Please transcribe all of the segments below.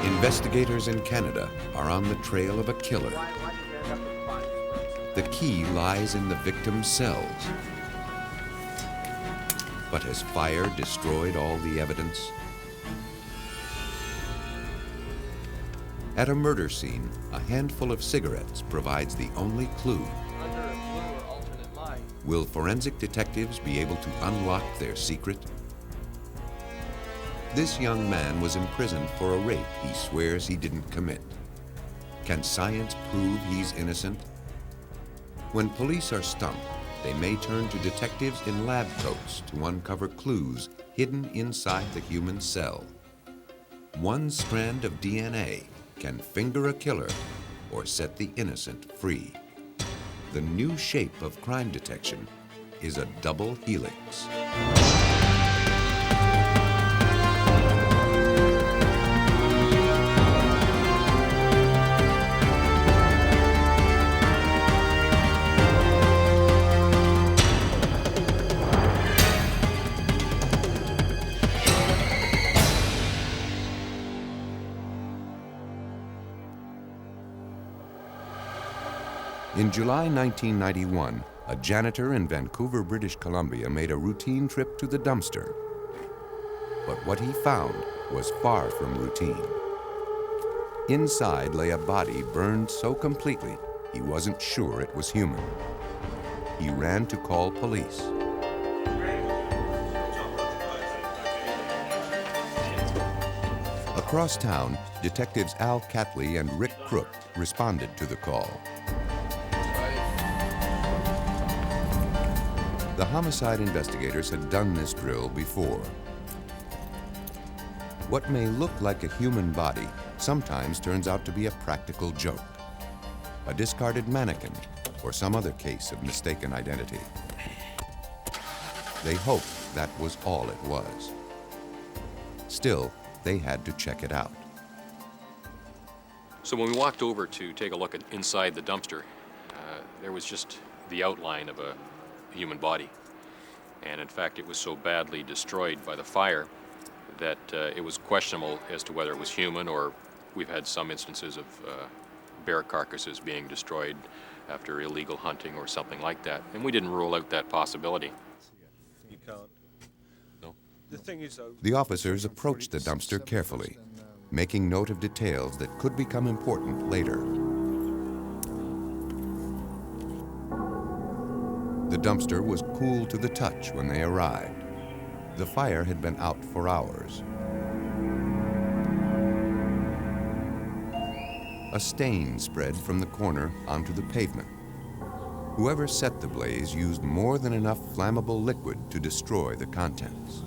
Investigators in Canada are on the trail of a killer. The key lies in the victim's cells. But has fire destroyed all the evidence? At a murder scene, a handful of cigarettes provides the only clue. Will forensic detectives be able to unlock their secret? This young man was imprisoned for a rape he swears he didn't commit. Can science prove he's innocent? When police are stumped, they may turn to detectives in lab coats to uncover clues hidden inside the human cell. One strand of DNA can finger a killer or set the innocent free. The new shape of crime detection is a double helix. In July 1991, a janitor in Vancouver, British Columbia made a routine trip to the dumpster. But what he found was far from routine. Inside lay a body burned so completely he wasn't sure it was human. He ran to call police. Across town, detectives Al Catley and Rick Crook responded to the call. The homicide investigators had done this drill before. What may look like a human body sometimes turns out to be a practical joke, a discarded mannequin, or some other case of mistaken identity. They hoped that was all it was. Still, they had to check it out. So when we walked over to take a look at inside the dumpster, there was just the outline of a human body. And in fact, it was so badly destroyed by the fire that it was questionable as to whether it was human, or we've had some instances of bear carcasses being destroyed after illegal hunting or something like that. And we didn't rule out that possibility. You can't. No. The thing is, though, The officers approached the dumpster carefully, making note of details that could become important later. The dumpster was cool to the touch when they arrived. The fire had been out for hours. A stain spread from the corner onto the pavement. Whoever set the blaze used more than enough flammable liquid to destroy the contents.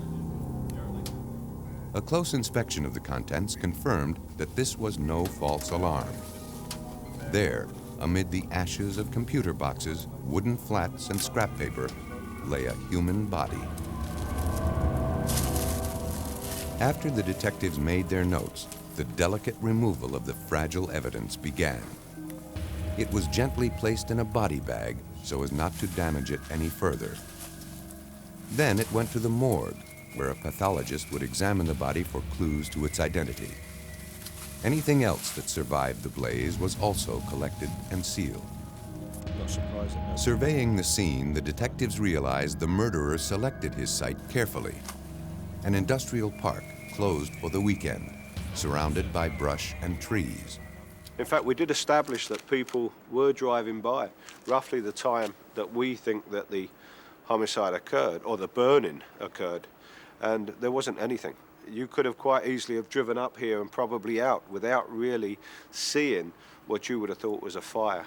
A close inspection of the contents confirmed that this was no false alarm. There, amid the ashes of computer boxes, wooden flats, and scrap paper, lay a human body. After the detectives made their notes, the delicate removal of the fragile evidence began. It was gently placed in a body bag so as not to damage it any further. Then it went to the morgue, where a pathologist would examine the body for clues to its identity. Anything else that survived the blaze was also collected and sealed. not surprised at that. Surveying the scene, the detectives realized the murderer selected his site carefully. An industrial park closed for the weekend, surrounded by brush and trees. In fact, we did establish that people were driving by roughly the time that we think that the homicide occurred, or the burning occurred, and there wasn't anything. You could have quite easily have driven up here and probably out without really seeing what you would have thought was a fire.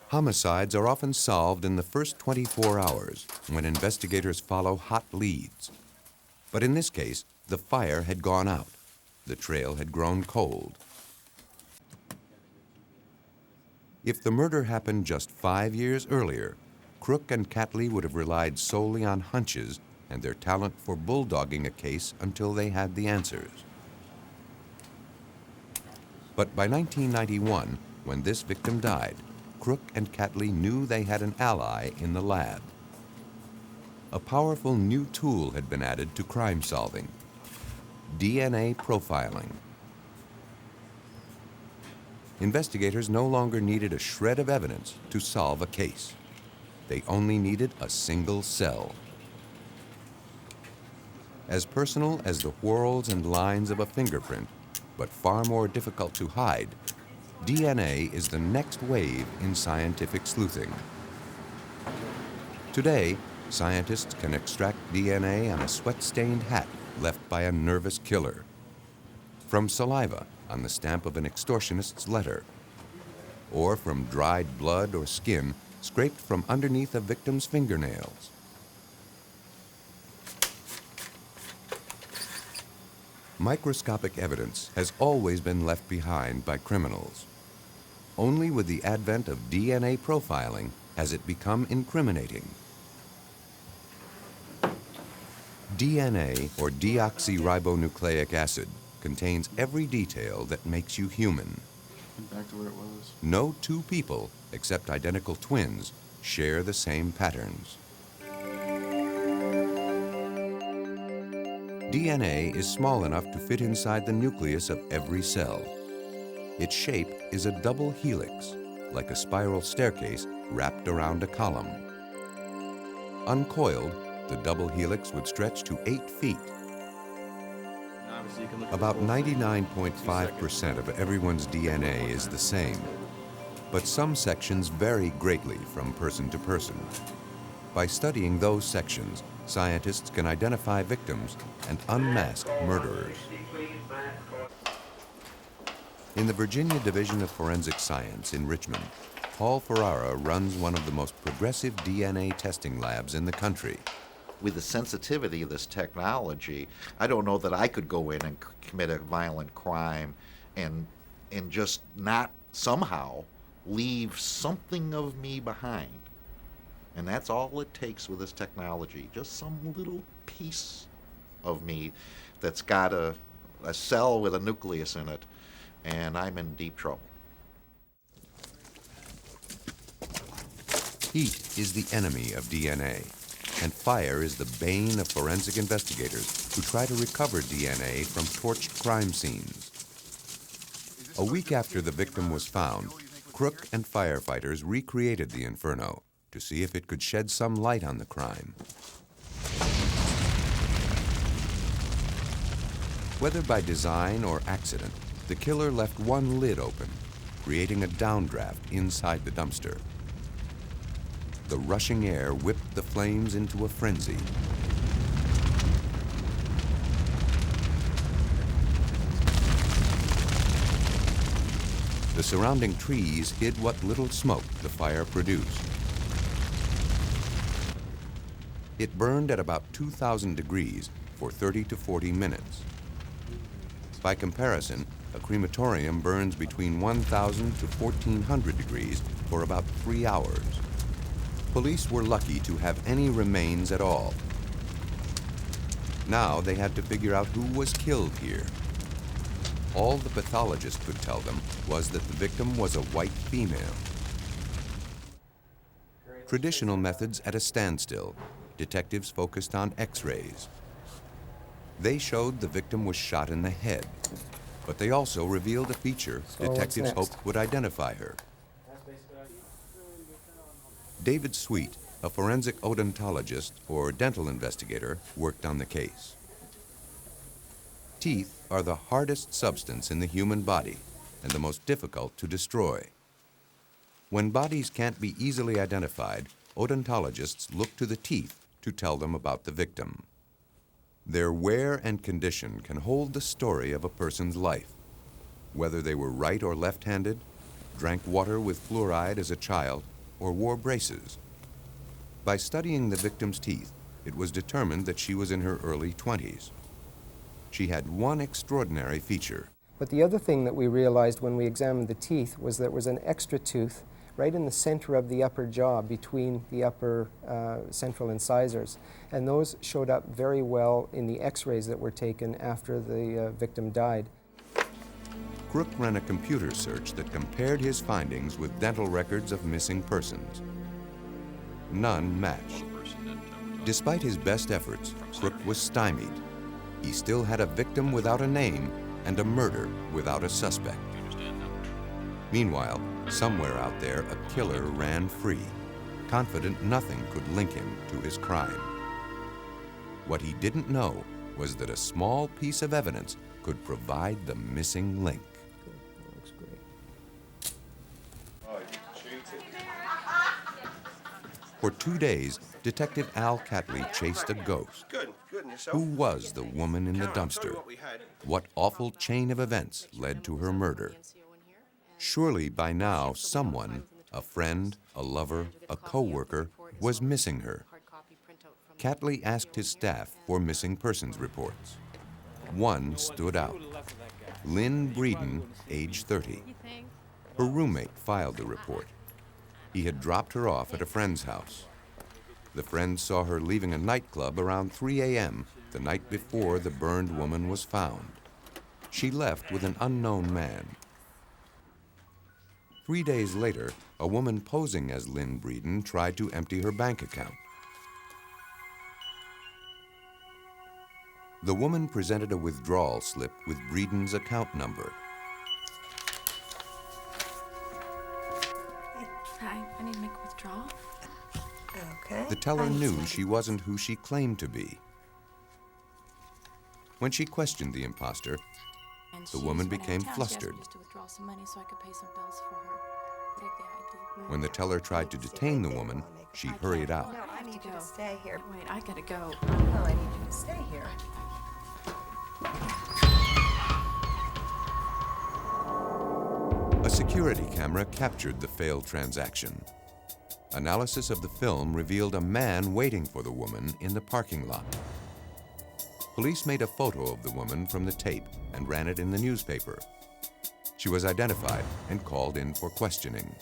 Homicides are often solved in the first 24 hours when investigators follow hot leads. But in this case, the fire had gone out. The trail had grown cold. If the murder happened just 5 years earlier, Crook and Catley would have relied solely on hunches and their talent for bulldogging a case until they had the answers. But by 1991, when this victim died, Crook and Catley knew they had an ally in the lab. A powerful new tool had been added to crime solving: DNA profiling. investigators no longer needed a shred of evidence to solve a case. They only needed a single cell. As personal as the whorls and lines of a fingerprint, but far more difficult to hide, DNA is the next wave in scientific sleuthing. Today, scientists can extract DNA on a sweat-stained hat left by a nervous killer, from saliva on the stamp of an extortionist's letter, or from dried blood or skin scraped from underneath a victim's fingernails. Microscopic evidence has always been left behind by criminals. Only with the advent of DNA profiling has it become incriminating. DNA, or deoxyribonucleic acid, contains every detail that makes you human. Back to where it was. No two people, except identical twins, share the same patterns. DNA is small enough to fit inside the nucleus of every cell. Its shape is a double helix, like a spiral staircase wrapped around a column. Uncoiled, the double helix would stretch to 8 feet. About 99.5% of everyone's DNA is the same, but some sections vary greatly from person to person. By studying those sections, scientists can identify victims and unmask murderers. In the Virginia Division of Forensic Science in Richmond, Paul Ferrara runs one of the most progressive DNA testing labs in the country. With the sensitivity of this technology, I don't know that I could go in and commit a violent crime and just not somehow leave something of me behind. And that's all it takes with this technology, just some little piece of me that's got a cell with a nucleus in it, and I'm in deep trouble. Heat is the enemy of DNA, and fire is the bane of forensic investigators who try to recover DNA from torched crime scenes. A week after the victim was found, Crook and firefighters recreated the inferno to see if it could shed some light on the crime. Whether by design or accident, the killer left one lid open, creating a downdraft inside the dumpster. The rushing air whipped the flames into a frenzy. The surrounding trees hid what little smoke the fire produced. It burned at about 2,000 degrees for 30 to 40 minutes. By comparison, a crematorium burns between 1,000 to 1,400 degrees for about 3 hours. Police were lucky to have any remains at all. Now they had to figure out who was killed here. All the pathologist could tell them was that the victim was a white female. Traditional methods at a standstill, detectives focused on X-rays. They showed the victim was shot in the head, but they also revealed a feature detectives hoped would identify her. David Sweet, a forensic odontologist or dental investigator, worked on the case. Teeth are the hardest substance in the human body and the most difficult to destroy. When bodies can't be easily identified, odontologists look to the teeth to tell them about the victim. Their wear and condition can hold the story of a person's life, whether they were right or left-handed, drank water with fluoride as a child, or wore braces. By studying the victim's teeth, it was determined that she was in her early 20s. She had one extraordinary feature. But the other thing that we realized when we examined the teeth was there was an extra tooth right in the center of the upper jaw between the upper central incisors. And those showed up very well in the x-rays that were taken after the victim died. Crook ran a computer search that compared his findings with dental records of missing persons. None matched. Despite his best efforts, Crook was stymied. He still had a victim without a name and a murder without a suspect. Meanwhile, somewhere out there, a killer ran free, confident nothing could link him to his crime. What he didn't know was that a small piece of evidence could provide the missing link. That looks great. Oh, you cheated. For 2 days, Detective Al Catley chased a ghost. Good and yourself? Who was the woman in the Karen, I'll tell you dumpster? what we had. What awful chain of events led to her murder? Surely by now someone, a friend, a lover, a co-worker, was missing her. Catley asked his staff for missing persons reports. One stood out. Lynn Breeden, age 30. Her roommate filed the report. He had dropped her off at a friend's house. The friend saw her leaving a nightclub around 3 a.m. the night before the burned woman was found. She left with an unknown man. 3 days later, a woman posing as Lynn Breeden tried to empty her bank account. The woman presented a withdrawal slip with Breeden's account number. Hi, I need to make a withdrawal. Okay. The teller knew she wasn't who she claimed to be. When she questioned the imposter, And the she's woman running became out of town. flustered. She asked me just to withdraw some money so I could pay some bills for her. Take the ID. When the teller tried to detain the woman, she hurried out. No, I need you to stay here. Wait, I gotta go. No, I need you to stay here. A security camera captured the failed transaction. Analysis of the film revealed a man waiting for the woman in the parking lot. Police made a photo of the woman from the tape and ran it in the newspaper. She was identified and called in for questioning.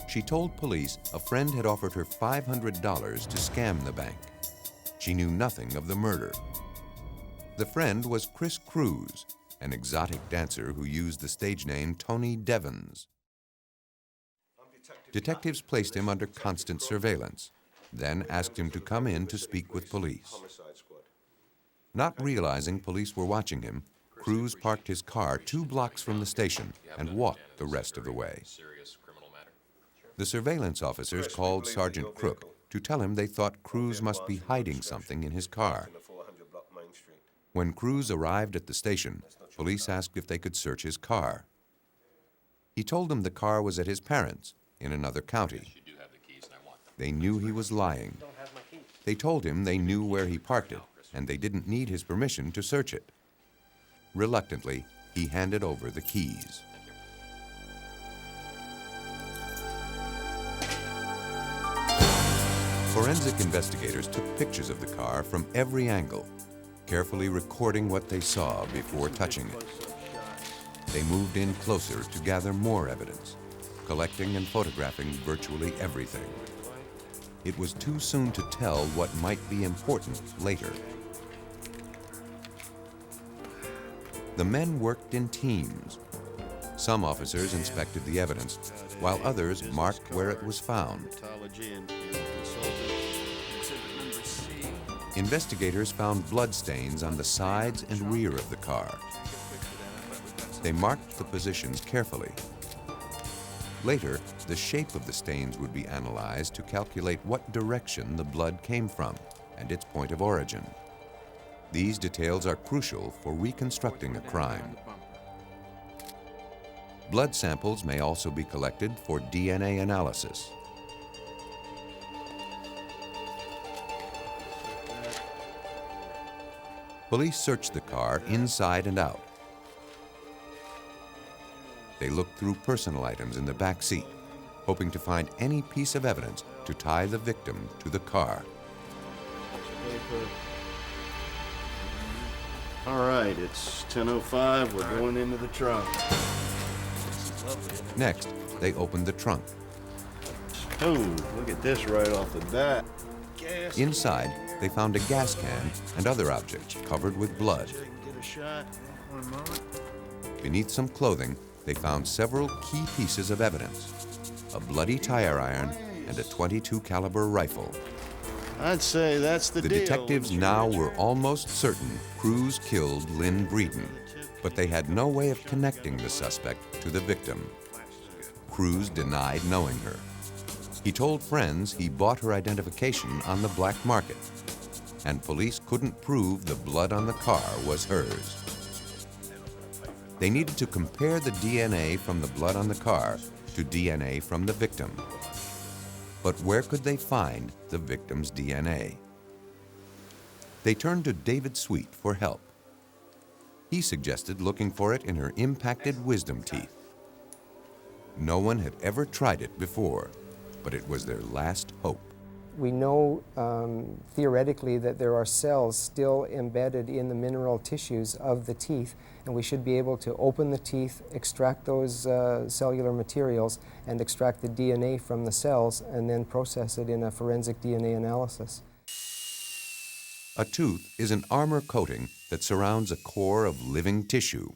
She told police a friend had offered her $500 to scam the bank. She knew nothing of the murder. The friend was Chris Cruz, an exotic dancer who used the stage name Tony Devons. Detectives placed him under constant surveillance, then asked him to come in to speak with police. Homicide squad. Not realizing police were watching him, Cruz parked his car 2 blocks from the station and walked the rest of the way. Serious criminal matter. The surveillance officers called Sergeant Crook to tell him they thought Cruz must be hiding something in his car. In the 400 block Main Street. When Cruz arrived at the station, police asked if they could search his car. He told them the car was at his parents' in another county. You do have the keys and I want them. They knew he was lying. They told him they knew where he parked it, and they didn't need his permission to search it. Reluctantly, he handed over the keys. Forensic investigators took pictures of the car from every angle, carefully recording what they saw before touching it. They moved in closer to gather more evidence, collecting and photographing virtually everything. It was too soon to tell what might be important later. The men worked in teams. Some officers inspected the evidence, while others marked where it was found. Investigators found bloodstains on the sides and rear of the car. They marked the positions carefully. Later, the shape of the stains would be analyzed to calculate what direction the blood came from and its point of origin. These details are crucial for reconstructing a crime. Blood samples may also be collected for DNA analysis. Police searched the car inside and out. They looked through personal items in the back seat, hoping to find any piece of evidence to tie the victim to the car. All right, it's 10:05. We're going into the trunk. Next, they opened the trunk. Oh, look at this right off the bat. Inside, they found a gas can and other objects covered with blood. Get a shot. One moment. Beneath some clothing, they found several key pieces of evidence: a bloody tire iron and a .22 caliber rifle. I'd say that's the The deal. detectives now were almost certain Cruz killed Lynn Breeden, but they had no way of connecting the suspect to the victim. Cruz denied knowing her. He told friends he bought her identification on the black market, and police couldn't prove the blood on the car was hers. They needed to compare the DNA from the blood on the car to DNA from the victim. But where could they find the victim's DNA? They turned to David Sweet for help. He suggested looking for it in her impacted wisdom teeth. No one had ever tried it before, but it was their last hope. We know theoretically that there are cells still embedded in the mineral tissues of the teeth, and we should be able to open the teeth, extract those cellular materials, and extract the DNA from the cells, and then process it in a forensic DNA analysis. A tooth is an armor coating that surrounds a core of living tissue.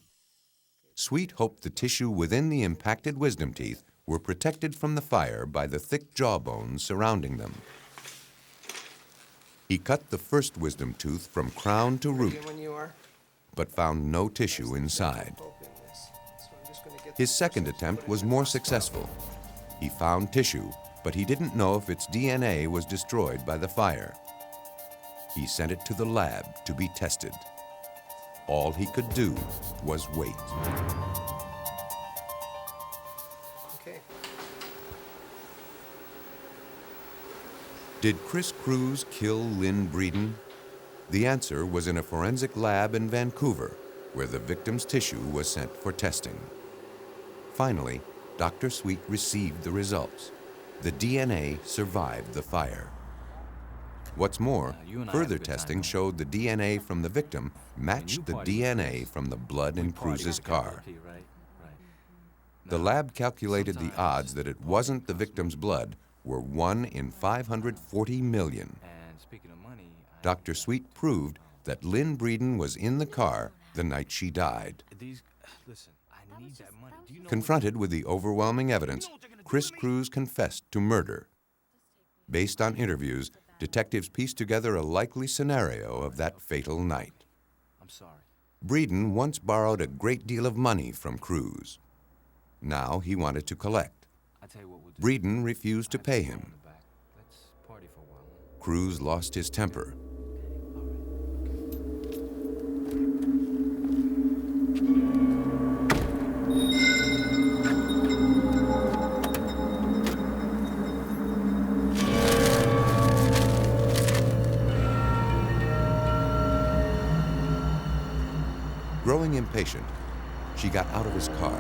Sweet hoped the tissue within the impacted wisdom teeth were protected from the fire by the thick jawbones surrounding them. He cut the first wisdom tooth from crown to root, but found no tissue inside. His second attempt was more successful. He found tissue, but he didn't know if its DNA was destroyed by the fire. He sent it to the lab to be tested. All he could do was wait. Okay. Did Chris Cruz kill Lynn Breeden? The answer was in a forensic lab in Vancouver, where the victim's tissue was sent for testing. Finally, Dr. Sweet received the results. The DNA survived the fire. What's more, further testing showed the DNA from the victim matched the DNA from the blood in Cruz's car. The lab calculated the odds that it wasn't the victim's blood were 1 in 540 million. Dr. Sweet proved that Lynn Breeden was in the car the night she died. Confronted with the overwhelming evidence, Chris Cruz confessed to murder. Based on interviews, detectives pieced together a likely scenario of that fatal night. Breeden once borrowed a great deal of money from Cruz. Now he wanted to collect. Breeden refused to pay him. Cruz lost his temper. Growing impatient, she got out of his car.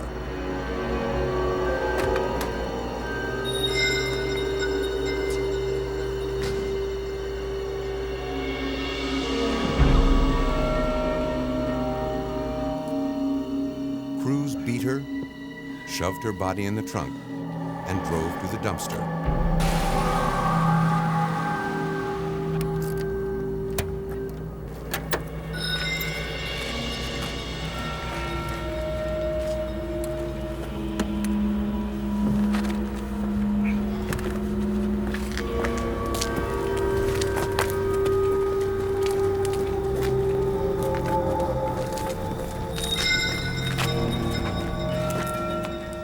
Cruz beat her, shoved her body in the trunk, and drove to the dumpster.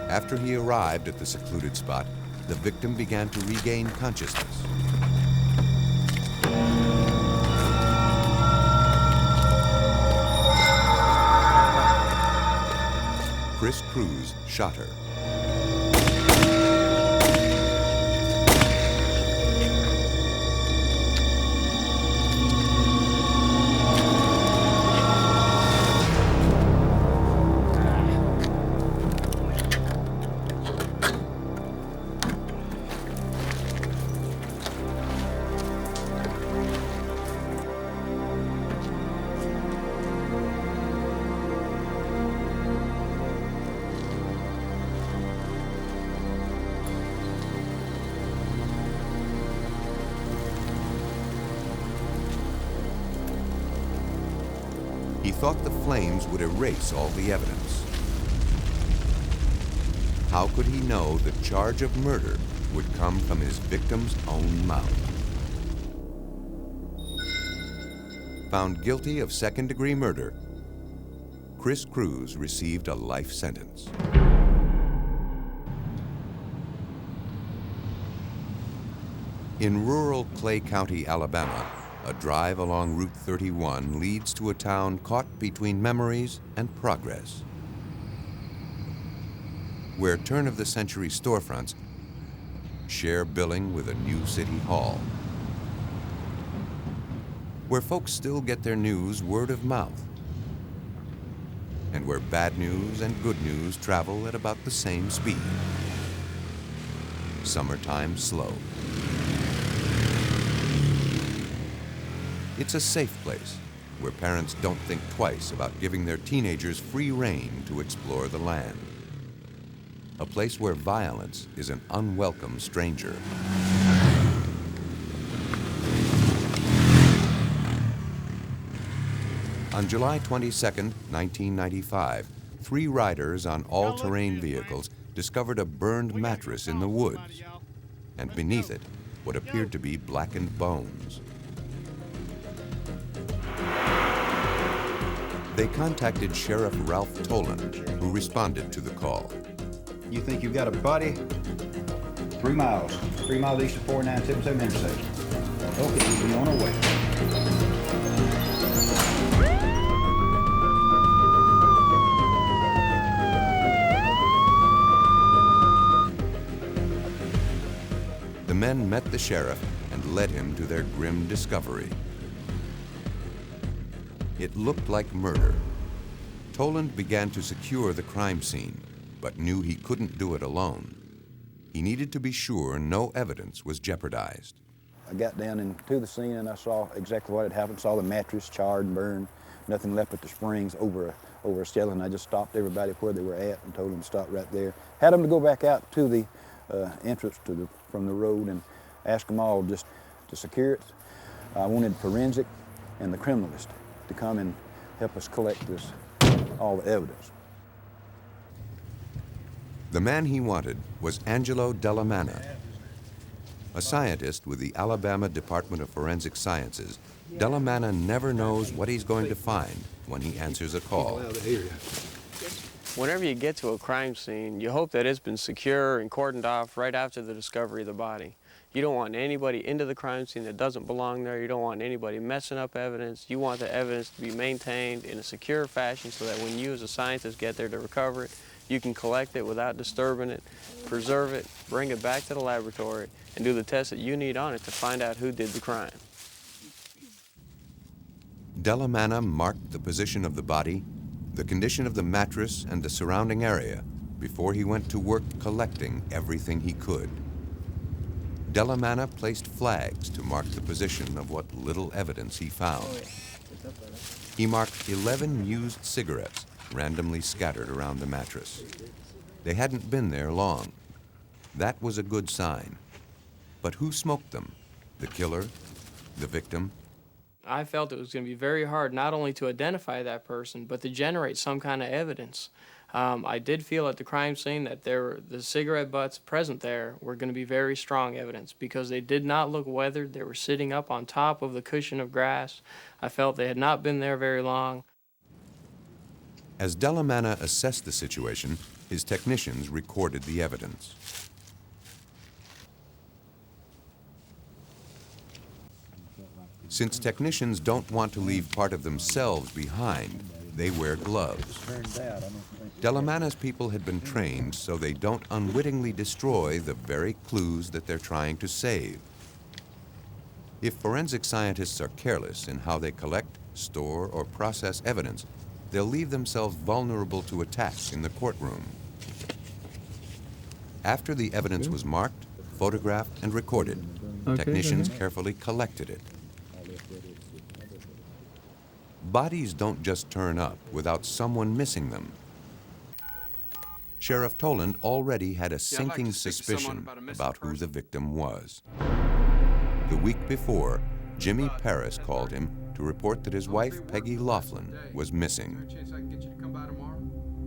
After he arrived at the secluded spot, the victim began to regain consciousness. Chris Cruz shot her. He thought the flames would erase all the evidence. How could he know the charge of murder would come from his victim's own mouth? Found guilty of second-degree murder, Chris Cruz received a life sentence. In rural Clay County, Alabama, a drive along Route 31 leads to a town caught between memories and progress, where turn-of-the-century storefronts share billing with a new city hall, where folks still get their news word of mouth, and where bad news and good news travel at about the same speed. Summertime slow. It's a safe place where parents don't think twice about giving their teenagers free rein to explore the land. A place where violence is an unwelcome stranger. On July 22nd, 1995, 3 riders on all-terrain vehicles discovered a burned mattress in the woods, and beneath it, what appeared to be blackened bones. They contacted Sheriff Ralph Toland, who responded to the call. You think you've got a body? 3 miles. 3 miles east of 4977 intersection. Okay, we'll be on our way. The men met the sheriff and led him to their grim discovery. It looked like murder. Toland began to secure the crime scene, but knew he couldn't do it alone. He needed to be sure no evidence was jeopardized. I got down into the scene and I saw exactly what had happened. Saw the mattress charred and burned, nothing left but the springs over a ceiling. I just stopped everybody where they were at and told them to stop right there. Had them to go back out to the entrance from the road and asked them all just to secure it. I wanted forensic and the criminalist to come and help us collect all the evidence. The man he wanted was Angelo Dellamana. A scientist with the Alabama Department of Forensic Sciences, Dellamana never knows what he's going to find when he answers a call. Whenever you get to a crime scene, you hope that it's been secure and cordoned off right after the discovery of the body. You don't want anybody into the crime scene that doesn't belong there. You don't want anybody messing up evidence. You want the evidence to be maintained in a secure fashion so that when you as a scientist get there to recover it, you can collect it without disturbing it, preserve it, bring it back to the laboratory, and do the tests that you need on it to find out who did the crime. Dellamana marked the position of the body, the condition of the mattress and the surrounding area before he went to work collecting everything he could. Dellamana placed flags to mark the position of what little evidence he found. He marked 11 used cigarettes randomly scattered around the mattress. They hadn't been there long. That was a good sign. But who smoked them? The killer? The victim? I felt it was going to be very hard not only to identify that person, but to generate some kind of evidence. I did feel at the crime scene that the cigarette butts present there were going to be very strong evidence because they did not look weathered. They were sitting up on top of the cushion of grass. I felt they had not been there very long. As Dellamana assessed the situation, his technicians recorded the evidence. Since technicians don't want to leave part of themselves behind, they wear gloves. Dellamana's people had been trained so they don't unwittingly destroy the very clues that they're trying to save. If forensic scientists are careless in how they collect, store, or process evidence, they'll leave themselves vulnerable to attack in the courtroom. After the evidence was marked, photographed, and recorded, technicians carefully collected it. Bodies don't just turn up without someone missing them. Sheriff Toland already had a sinking suspicion about who the victim was. The week before, Jimmy Paris called him to report that his wife, Peggy Laughlin, was missing.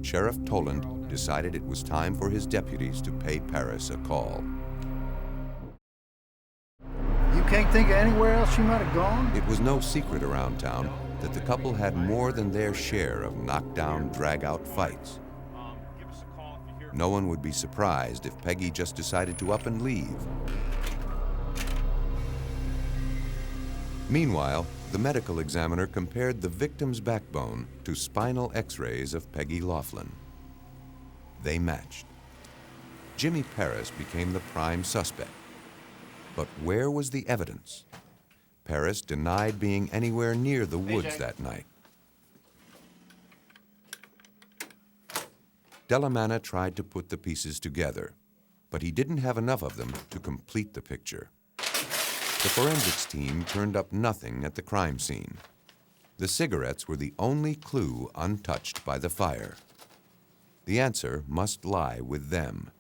Sheriff Toland decided it was time for his deputies to pay Paris a call. You can't think of anywhere else she might have gone? It was no secret around town that the couple had more than their share of knockdown, drag-out fights. No one would be surprised if Peggy just decided to up and leave. Meanwhile, the medical examiner compared the victim's backbone to spinal x-rays of Peggy Laughlin. They matched. Jimmy Paris became the prime suspect. But where was the evidence? Paris denied being anywhere near the woods that night. Delamanna tried to put the pieces together, but he didn't have enough of them to complete the picture. The forensics team turned up nothing at the crime scene. The cigarettes were the only clue untouched by the fire. The answer must lie with them.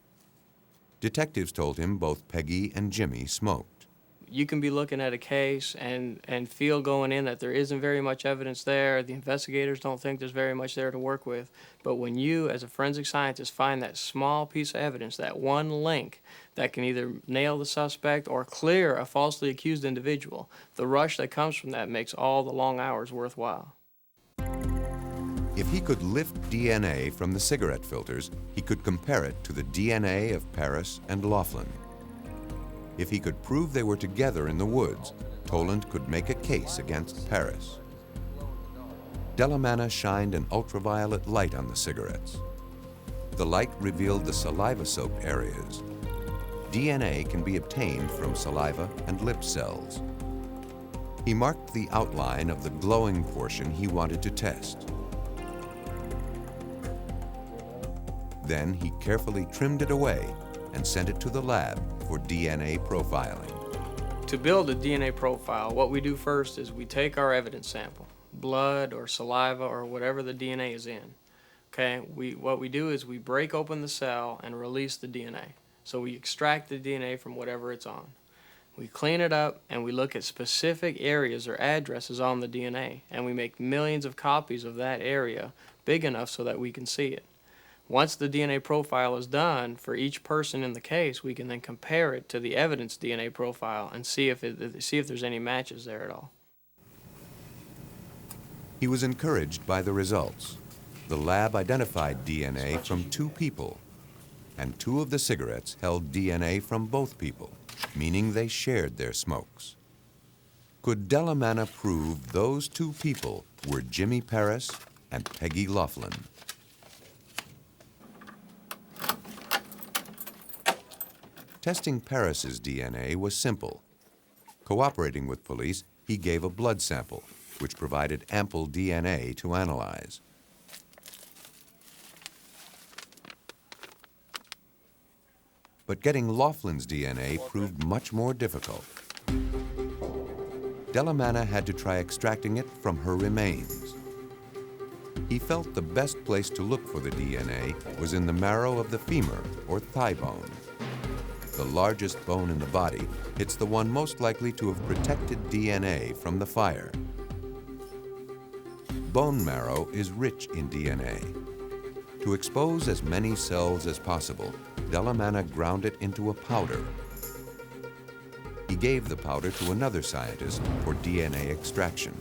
Detectives told him both Peggy and Jimmy smoked. You can be looking at a case and feel going in that there isn't very much evidence there. The investigators don't think there's very much there to work with. But when you, as a forensic scientist, find that small piece of evidence, that one link that can either nail the suspect or clear a falsely accused individual, the rush that comes from that makes all the long hours worthwhile. If he could lift DNA from the cigarette filters, he could compare it to the DNA of Paris and Laughlin. If he could prove they were together in the woods, Toland could make a case against Paris. Delamanna shined an ultraviolet light on the cigarettes. The light revealed the saliva-soaked areas. DNA can be obtained from saliva and lip cells. He marked the outline of the glowing portion he wanted to test. Then he carefully trimmed it away and sent it to the lab for DNA profiling. To build a DNA profile, what we do first is we take our evidence sample, blood or saliva or whatever the DNA is in. Okay, what we do is we break open the cell and release the DNA. So we extract the DNA from whatever it's on. We clean it up and we look at specific areas or addresses on the DNA, and we make millions of copies of that area big enough so that we can see it. Once the DNA profile is done for each person in the case, we can then compare it to the evidence DNA profile and see if there's any matches there at all. He was encouraged by the results. The lab identified DNA from 2 people, and 2 of the cigarettes held DNA from both people, meaning they shared their smokes. Could Delamanna prove those 2 people were Jimmy Paris and Peggy Laughlin? Testing Paris's DNA was simple. Cooperating with police, he gave a blood sample, which provided ample DNA to analyze. But getting Laughlin's DNA proved much more difficult. Delamanna had to try extracting it from her remains. He felt the best place to look for the DNA was in the marrow of the femur, or thigh bone. The largest bone in the body, it's the one most likely to have protected DNA from the fire. Bone marrow is rich in DNA. To expose as many cells as possible, Delamanna ground it into a powder. He gave the powder to another scientist for DNA extraction.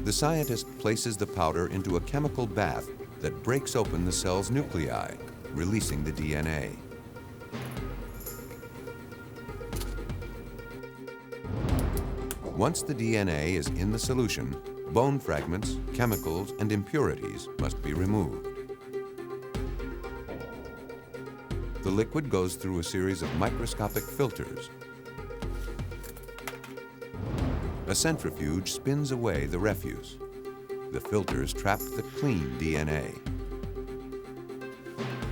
The scientist places the powder into a chemical bath that breaks open the cell's nuclei, releasing the DNA. Once the DNA is in the solution, bone fragments, chemicals, and impurities must be removed. The liquid goes through a series of microscopic filters. A centrifuge spins away the refuse. The filters trap the clean DNA.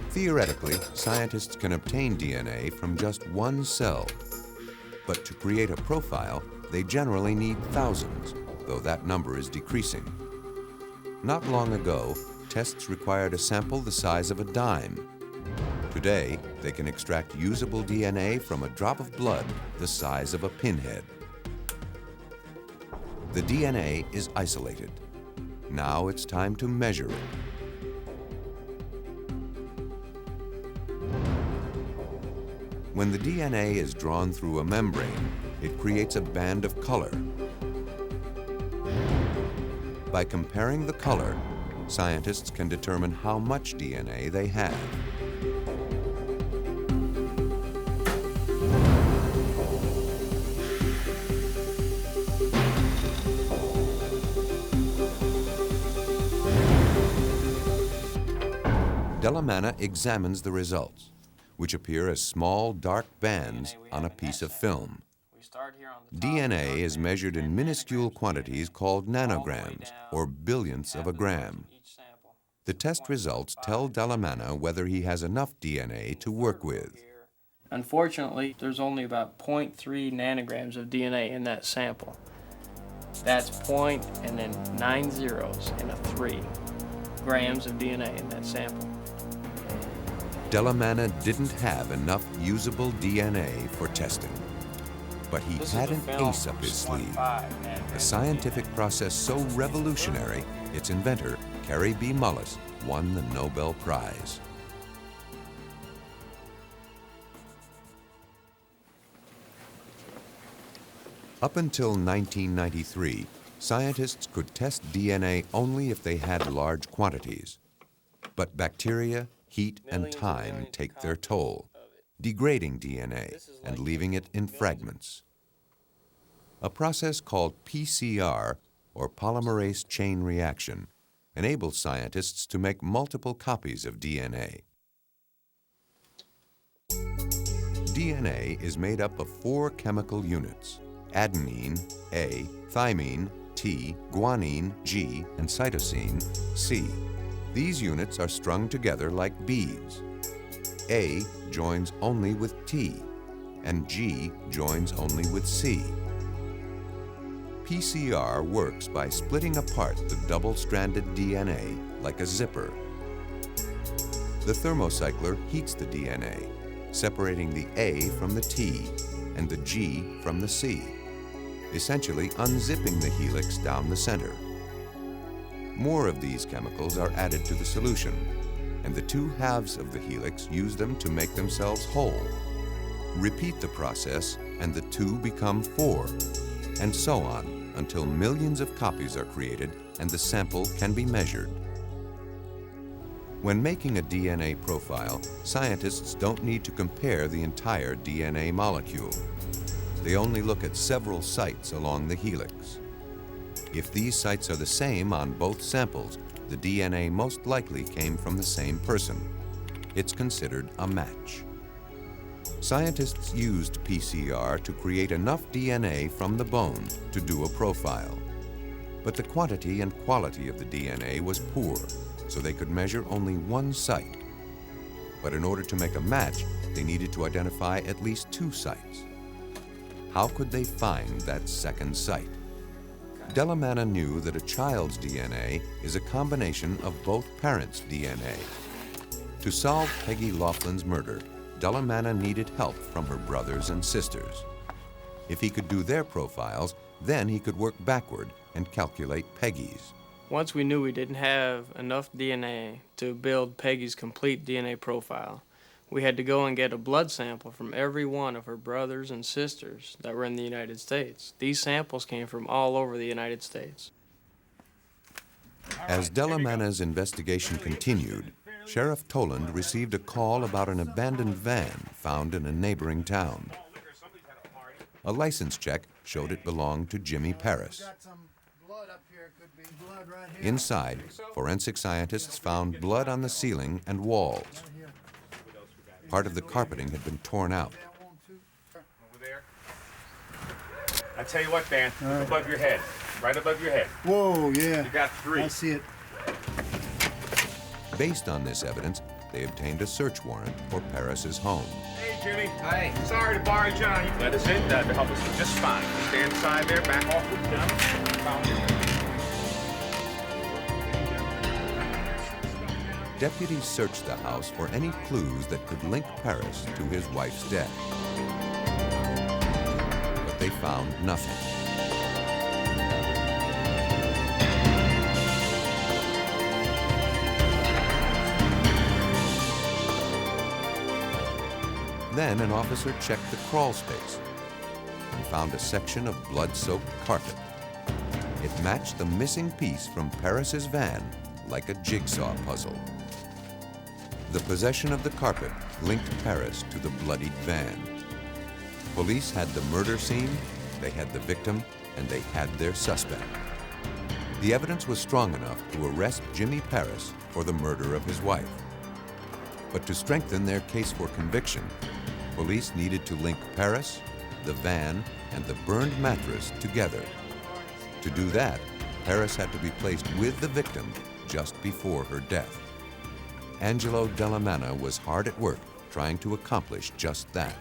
Theoretically, scientists can obtain DNA from just one cell. But to create a profile, they generally need thousands, though that number is decreasing. Not long ago, tests required a sample the size of a dime. Today, they can extract usable DNA from a drop of blood the size of a pinhead. The DNA is isolated. Now it's time to measure it. When the DNA is drawn through a membrane, it creates a band of color. By comparing the color, scientists can determine how much DNA they have. Delamanna examines the results, which appear as small dark bands on a piece of film. DNA is measured in minuscule quantities called nanograms, or billionths of a gram. The test results tell Delamanna whether he has enough DNA to work with. Unfortunately, there's only about 0.3 nanograms of DNA in that sample. That's point and then 9 zeros and a 3 grams of DNA in that sample. Delamanna didn't have enough usable DNA for testing. But he had an ace up his sleeve, a scientific process so revolutionary, its inventor, Carrie B. Mullis, won the Nobel Prize. Up until 1993, scientists could test DNA only if they had large quantities. But bacteria, heat, and time take their toll, degrading DNA and leaving it in fragments. A process called PCR, or polymerase chain reaction, enables scientists to make multiple copies of DNA. DNA is made up of 4 chemical units: adenine, A, thymine, T, guanine, G, and cytosine, C. These units are strung together like beads. A joins only with T, and G joins only with C. PCR works by splitting apart the double-stranded DNA like a zipper. The thermocycler heats the DNA, separating the A from the T and the G from the C, essentially unzipping the helix down the center. More of these chemicals are added to the solution, and the 2 halves of the helix use them to make themselves whole. Repeat the process, and the 2 become 4, and so on, until millions of copies are created and the sample can be measured. When making a DNA profile, scientists don't need to compare the entire DNA molecule. They only look at several sites along the helix. If these sites are the same on both samples, the DNA most likely came from the same person. It's considered a match. Scientists used PCR to create enough DNA from the bone to do a profile. But the quantity and quality of the DNA was poor, so they could measure only 1 site. But in order to make a match, they needed to identify at least 2 sites. How could they find that second site? Delamanna knew that a child's DNA is a combination of both parents' DNA. To solve Peggy Laughlin's murder, Delamanna needed help from her brothers and sisters. If he could do their profiles, then he could work backward and calculate Peggy's. Once we knew we didn't have enough DNA to build Peggy's complete DNA profile, we had to go and get a blood sample from every one of her brothers and sisters that were in the United States. These samples came from all over the United States. As Delamanna's investigation continued, Sheriff Toland received a call about an abandoned van found in a neighboring town. A license check showed it belonged to Jimmy Paris. Inside, forensic scientists found blood on the ceiling and walls. Part of the carpeting had been torn out. I tell you what, Dan, look above your head, right above your head. Whoa, yeah. You got 3. I see it. Based on this evidence, they obtained a search warrant for Paris's home. Hey, Jimmy. Hi. Sorry to bother you, John. You let us in to help us just fine. Stand aside there, back off with them. Found you. Deputies searched the house for any clues that could link Paris to his wife's death. But they found nothing. Then an officer checked the crawl space and found a section of blood-soaked carpet. It matched the missing piece from Paris's van like a jigsaw puzzle. The possession of the carpet linked Paris to the bloodied van. Police had the murder scene, they had the victim, and they had their suspect. The evidence was strong enough to arrest Jimmy Paris for the murder of his wife. But to strengthen their case for conviction, police needed to link Paris, the van, and the burned mattress together. To do that, Paris had to be placed with the victim just before her death. Angelo Dell'Amana was hard at work trying to accomplish just that.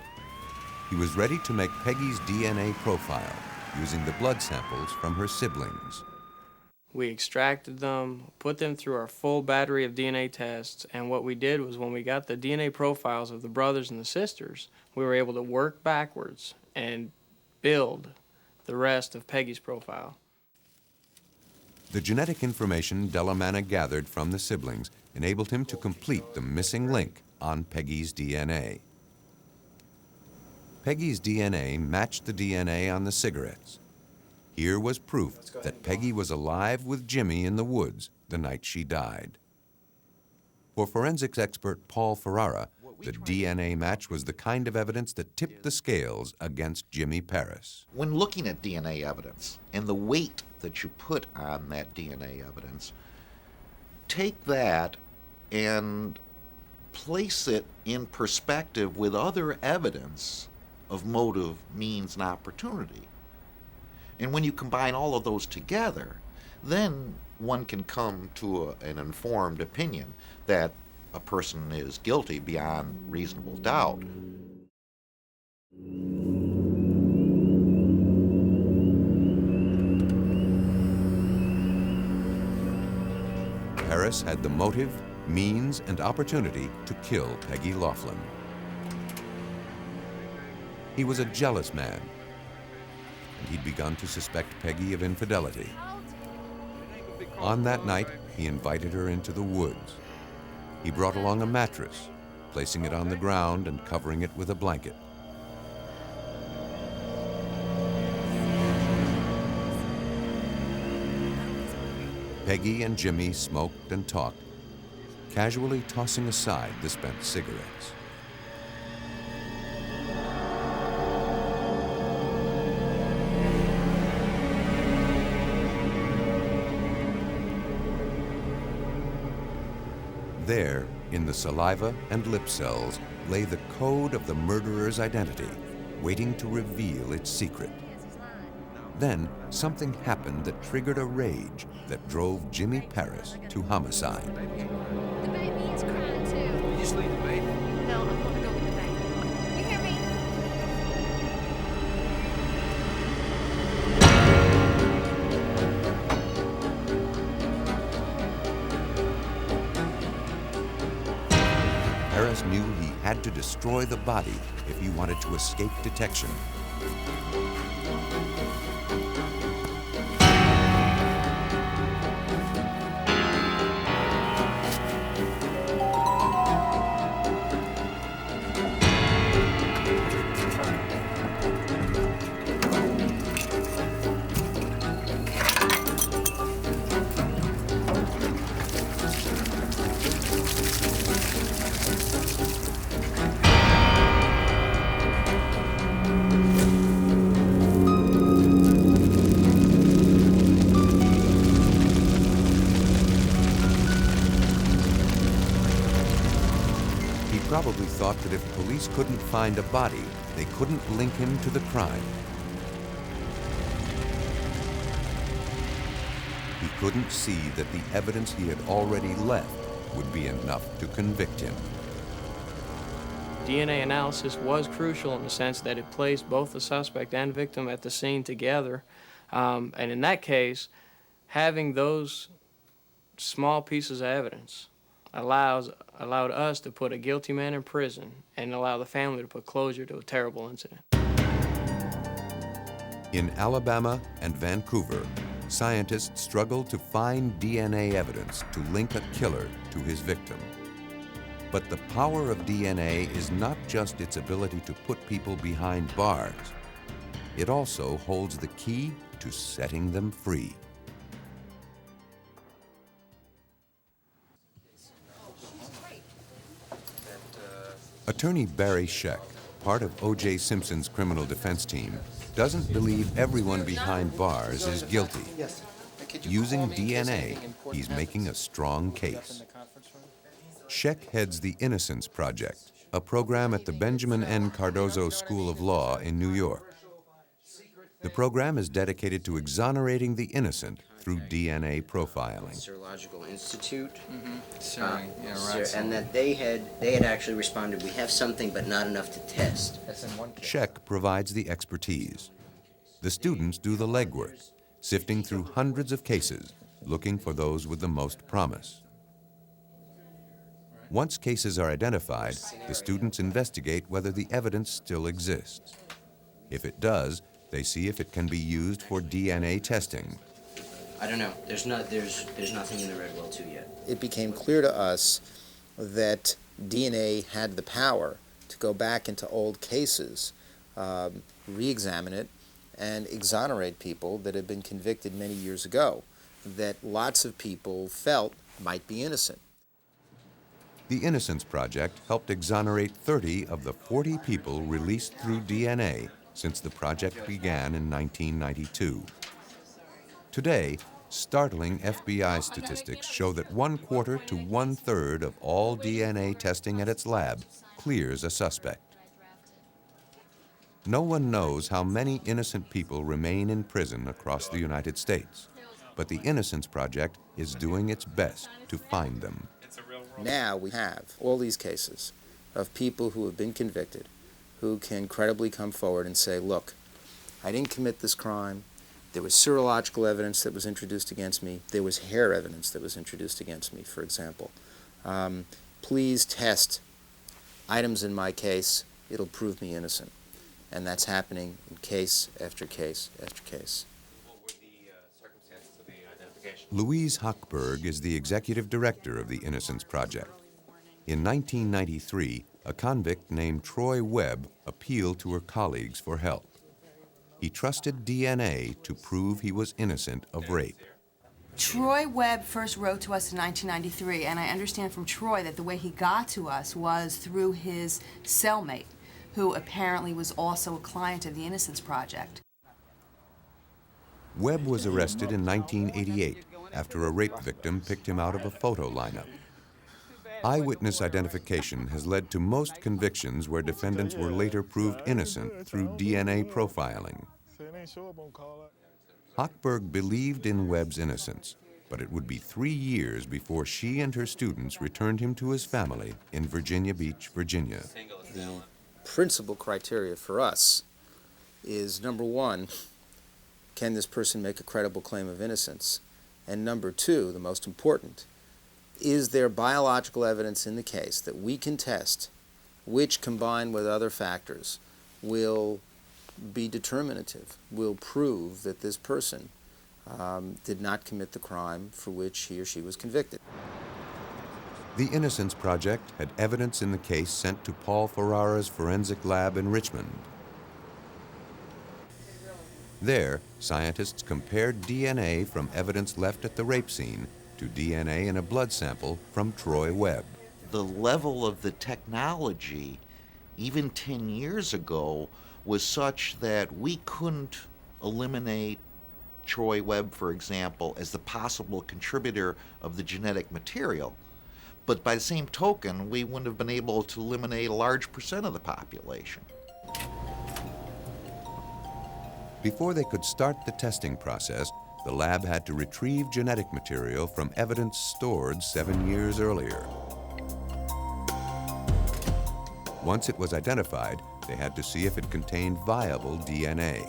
He was ready to make Peggy's DNA profile using the blood samples from her siblings. We extracted them, put them through our full battery of DNA tests, and what we did was when we got the DNA profiles of the brothers and the sisters, we were able to work backwards and build the rest of Peggy's profile. The genetic information Dell'Amana gathered from the siblings enabled him to complete the missing link on Peggy's DNA. Peggy's DNA matched the DNA on the cigarettes. Here was proof that Peggy was alive with Jimmy in the woods the night she died. For forensics expert Paul Ferrara, the DNA match was the kind of evidence that tipped the scales against Jimmy Paris. When looking at DNA evidence and the weight that you put on that DNA evidence, take that and place it in perspective with other evidence of motive, means, and opportunity. And when you combine all of those together, then one can come to an informed opinion that a person is guilty beyond reasonable doubt. Paris had the motive, means, and opportunity to kill Peggy Laughlin. He was a jealous man, and he'd begun to suspect Peggy of infidelity. On that night, he invited her into the woods. He brought along a mattress, placing it on the ground and covering it with a blanket. Peggy and Jimmy smoked and talked, casually tossing aside the spent cigarettes. There, in the saliva and lip cells, lay the code of the murderer's identity, waiting to reveal its secret. Then, something happened that triggered a rage that drove Jimmy Paris to homicide. The baby is crying too. You just leave the baby. No, I'm gonna go with the baby. You hear me? Paris knew he had to destroy the body if he wanted to escape detection. Probably thought that if police couldn't find a body, they couldn't link him to the crime. He couldn't see that the evidence he had already left would be enough to convict him. DNA analysis was crucial in the sense that it placed both the suspect and victim at the scene together. And in that case, having those small pieces of evidence allowed us to put a guilty man in prison and allow the family to put closure to a terrible incident. In Alabama and Vancouver, scientists struggled to find DNA evidence to link a killer to his victim. But the power of DNA is not just its ability to put people behind bars. it also holds the key to setting them free. Attorney Barry Scheck, part of O.J. Simpson's criminal defense team, doesn't believe everyone behind bars is guilty. Using DNA, he's making a strong case. Scheck heads the Innocence Project, a program at the Benjamin N. Cardozo School of Law in New York. The program is dedicated to exonerating the innocent through DNA profiling. Serological Institute. And that they had actually responded, we have something but not enough to test. Scheck provides the expertise. The students do the legwork, sifting through hundreds of cases, looking for those with the most promise. Once cases are identified, the students investigate whether the evidence still exists. If it does, they see if it can be used for DNA testing. I don't know. There's nothing in the red well 2 yet. It became clear to us that DNA had the power to go back into old cases, re-examine it, and exonerate people that had been convicted many years ago, that lots of people felt might be innocent. The Innocence Project helped exonerate 30 of the 40 people released through DNA since the project began in 1992. Today, startling FBI statistics show that 1/4 to 1/3 of all DNA testing at its lab clears a suspect. No one knows how many innocent people remain in prison across the United States, but the Innocence Project is doing its best to find them. Now we have all these cases of people who have been convicted, who can credibly come forward and say, look, I didn't commit this crime. There was serological evidence that was introduced against me. There was hair evidence that was introduced against me, for example. Please test items in my case. It'll prove me innocent. And that's happening in case after case after case. What were the circumstances of the identification? Louise Hochberg is the executive director of the Innocence Project. In 1993, a convict named Troy Webb appealed to her colleagues for help. He trusted DNA to prove he was innocent of rape. Troy Webb first wrote to us in 1993, and I understand from Troy that the way he got to us was through his cellmate, who apparently was also a client of the Innocence Project. Webb was arrested in 1988 after a rape victim picked him out of a photo lineup. Eyewitness identification has led to most convictions where defendants were later proved innocent through DNA profiling. Hochberg believed in Webb's innocence, but it would be 3 years before she and her students returned him to his family in Virginia Beach, Virginia. The principal criteria for us is, number one, can this person make a credible claim of innocence? And number two, the most important, is there biological evidence in the case that we can test, which combined with other factors will be determinative, will prove that this person did not commit the crime for which he or she was convicted. The Innocence Project had evidence in the case sent to Paul Ferrara's forensic lab in Richmond. There, scientists compared DNA from evidence left at the rape scene to DNA in a blood sample from Troy Webb. The level of the technology, even 10 years ago, was such that we couldn't eliminate Troy Webb, for example, as the possible contributor of the genetic material. But by the same token, we wouldn't have been able to eliminate a large percent of the population. Before they could start the testing process, the lab had to retrieve genetic material from evidence stored 7 years earlier. Once it was identified, they had to see if it contained viable DNA.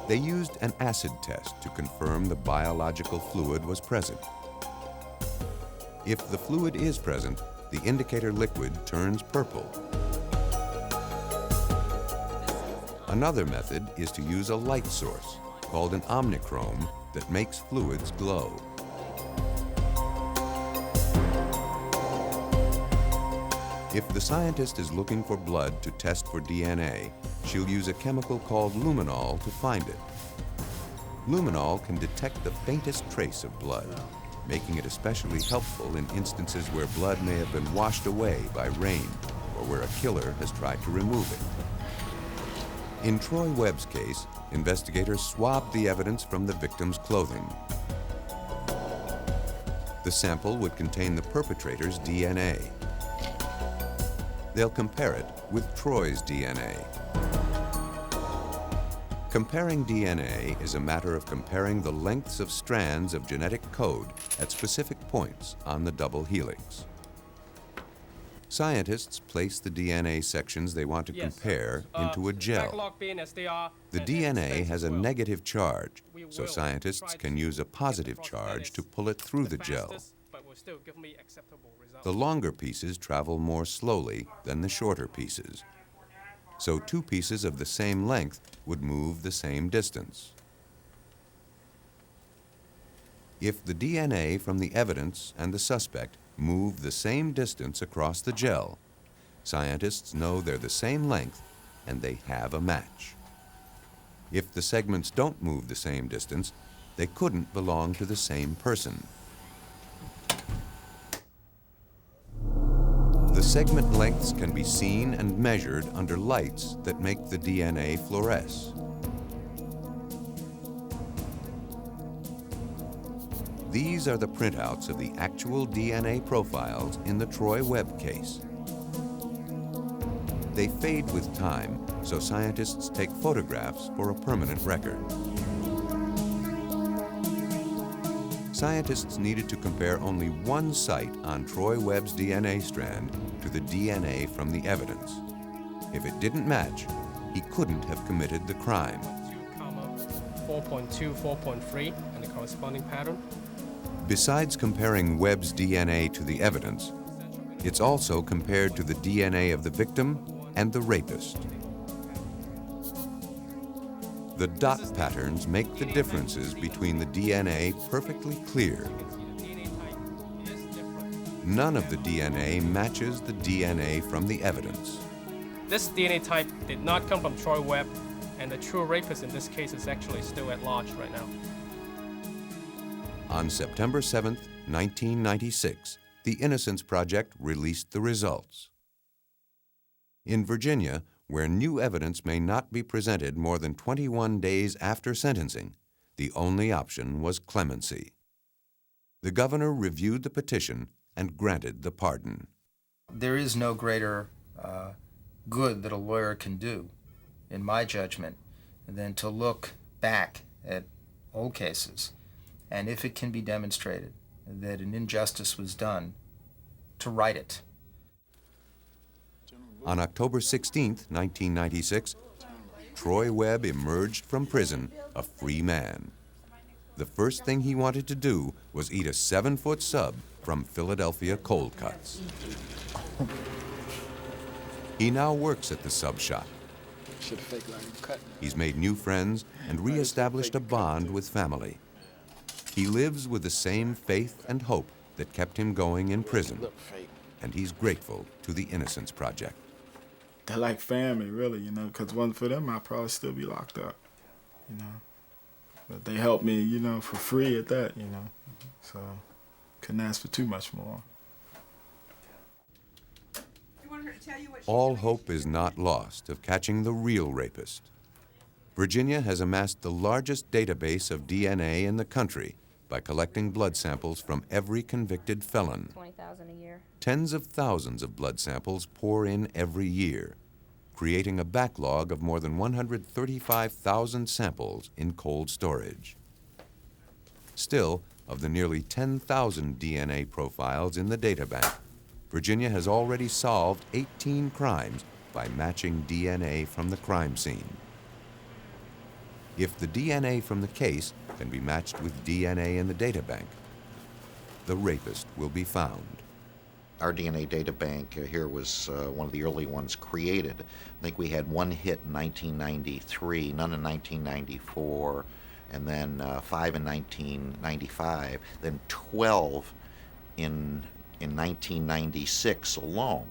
They used an acid test to confirm the biological fluid was present. If the fluid is present, the indicator liquid turns purple. Another method is to use a light source, called an omnichrome, that makes fluids glow. If the scientist is looking for blood to test for DNA, she'll use a chemical called luminol to find it. Luminol can detect the faintest trace of blood, making it especially helpful in instances where blood may have been washed away by rain or where a killer has tried to remove it. In Troy Webb's case, investigators swabbed the evidence from the victim's clothing. The sample would contain the perpetrator's DNA. They'll compare it with Troy's DNA. Comparing DNA is a matter of comparing the lengths of strands of genetic code at specific points on the double helix. Scientists place the DNA sections they want to compare into a gel. The DNA has a negative charge, so scientists can use a positive charge to pull it through the gel. The longer pieces travel more slowly than the shorter pieces, so two pieces of the same length would move the same distance. If the DNA from the evidence and the suspect move the same distance across the gel, scientists know they're the same length and they have a match. If the segments don't move the same distance, they couldn't belong to the same person. The segment lengths can be seen and measured under lights that make the DNA fluoresce. These are the printouts of the actual DNA profiles in the Troy Webb case. They fade with time, so scientists take photographs for a permanent record. Scientists needed to compare only one site on Troy Webb's DNA strand to the DNA from the evidence. If it didn't match, he couldn't have committed the crime. 4.2, 4.3, and the corresponding pattern. Besides comparing Webb's DNA to the evidence, it's also compared to the DNA of the victim and the rapist. The dot patterns make the differences between the DNA perfectly clear. None of the DNA matches the DNA from the evidence. This DNA type did not come from Troy Webb, and the true rapist in this case is actually still at large right now. On September 7th, 1996, the Innocence Project released the results. In Virginia, where new evidence may not be presented more than 21 days after sentencing, the only option was clemency. The governor reviewed the petition and granted the pardon. There is no greater good that a lawyer can do, in my judgment, than to look back at old cases, and if it can be demonstrated that an injustice was done, to right it. On October 16, 1996, Troy Webb emerged from prison a free man. The first thing he wanted to do was eat a 7-foot sub from Philadelphia Cold Cuts. He now works at the sub shop. He's made new friends and reestablished a bond with family. He lives with the same faith and hope that kept him going in prison, and he's grateful to the Innocence Project. They're like family, really, you know, because wasn't for them, I'd probably still be locked up, you know. But they helped me, you know, for free at that, you know. So, couldn't ask for too much more. All hope is not lost of catching the real rapist. Virginia has amassed the largest database of DNA in the country by collecting blood samples from every convicted felon. 20,000 a year. Tens of thousands of blood samples pour in every year, creating a backlog of more than 135,000 samples in cold storage. Still, of the nearly 10,000 DNA profiles in the databank, Virginia has already solved 18 crimes by matching DNA from the crime scene. If the DNA from the case can be matched with DNA in the databank, the rapist will be found. Our DNA databank here was one of the early ones created. I think we had one hit in 1993, none in 1994, and then 5 in 1995, then 12 in 1996 alone.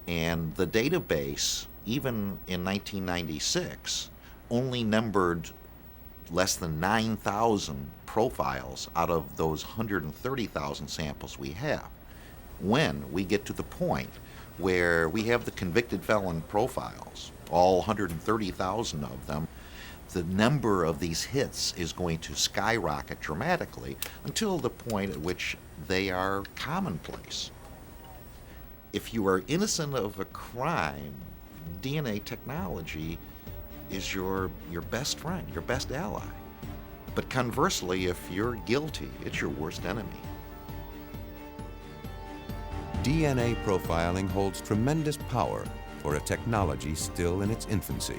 And the database, even in 1996, only numbered less than 9,000 profiles out of those 130,000 samples we have. When we get to the point where we have the convicted felon profiles, all 130,000 of them, the number of these hits is going to skyrocket dramatically until the point at which they are commonplace. If you are innocent of a crime, DNA technology is your best friend, your best ally. But conversely, if you're guilty, it's your worst enemy. DNA profiling holds tremendous power for a technology still in its infancy.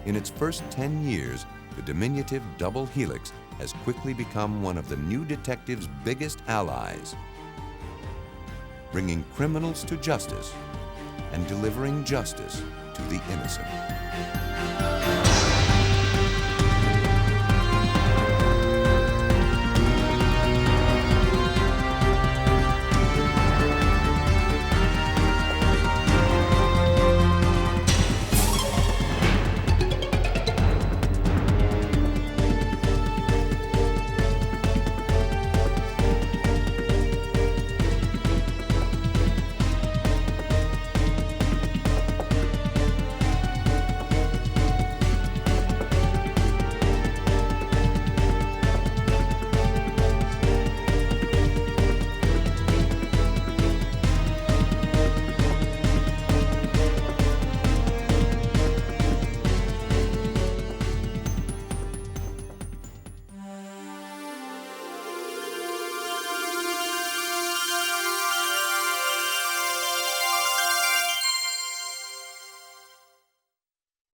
In its first 10 years, the diminutive double helix has quickly become one of the new detective's biggest allies, bringing criminals to justice and delivering justice to the innocent.